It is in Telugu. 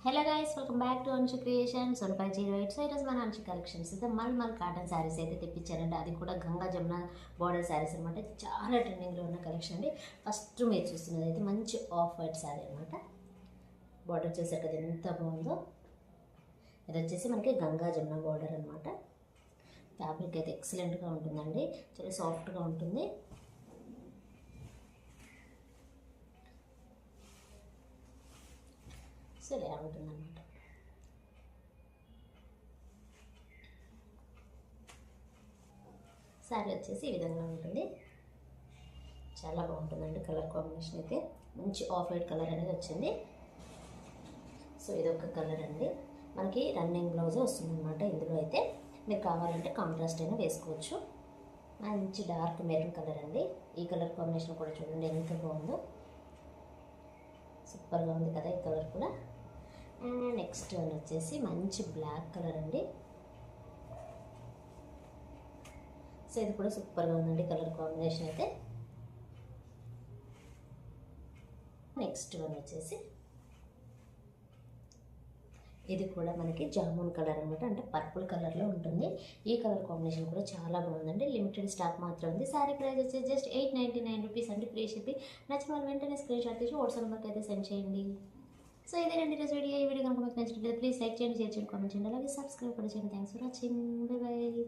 Hello guys, welcome back to Anshu Creations 1508. So ఈరోజు మన అంశు కలెక్షన్స్ అయితే మల్ కాటన్ శారీస్ అయితే తెప్పించారండి. అది కూడా గంగా జమున బార్డర్ శారీస్ అనమాట. చాలా ట్రెండింగ్లో ఉన్న కలెక్షన్ అండి. ఫస్ట్ మీరు చూస్తున్నది అయితే మంచి ఆఫ్ వైట్ శారీ అనమాట. బార్డర్ చూసారు కదా ఎంత బాగుందో. ఇది వచ్చేసి మనకి గంగా జమున బార్డర్ అనమాట. ఫ్యాబ్రిక్ అయితే ఎక్సలెంట్గా ఉంటుందండి, చాలా సాఫ్ట్గా ఉంటుంది. సో ఇలా ఉంటుందన్నమాట. శారీ వచ్చేసి ఈ విధంగా ఉంటుంది. చాలా బాగుంటుందండి. కలర్ కాంబినేషన్ అయితే మంచి ఆఫ్ వైట్ కలర్ అనేది వచ్చింది. సో ఇది ఒక కలర్ అండి. మనకి రన్నింగ్ బ్లౌజ్ వస్తుందన్నమాట. ఇందులో అయితే మీరు కావాలంటే కాంట్రాస్ట్ అయినా వేసుకోవచ్చు. మంచి డార్క్ మెరూన్ కలర్ అండి. ఈ కలర్ కాంబినేషన్ కూడా చూడండి ఎంత బాగుందో. సూపర్గా ఉంది కదా ఈ కలర్ కూడా. అండ్ నెక్స్ట్ వన్ వచ్చేసి మంచి బ్లాక్ కలర్ అండి. సో ఇది కూడా సూపర్గా ఉందండి కలర్ కాంబినేషన్ అయితే. నెక్స్ట్ వన్ వచ్చేసి ఇది కూడా మనకి జామున్ కలర్ అనమాట, అంటే పర్పుల్ కలర్లో ఉంటుంది. ఈ కలర్ కాంబినేషన్ కూడా చాలా బాగుందండి. లిమిటెడ్ స్టాక్ మాత్రం ఉంది. శారీ ప్రైస్ వచ్చేసి జస్ట్ 899 రూపీస్ అండి. Free shipping. నచ్చిన వాళ్ళు వెంటనే స్క్రీన్ షాట్ తీసి వాట్సాప్ నెంబర్కి అయితే సెండ్ చేయండి. సో ఇదేనండి ఈరోజు వీడియో. ఈ వీడియో కనుక మీకు నచ్చినట్లయితే ప్లీజ్ లైక్ చేయండి, షేర్ చేయండి, కామెంట్ చేయండి, అలాగే సబ్స్క్రైబ్ కూడా చేయండి. Thanks for watching. By by.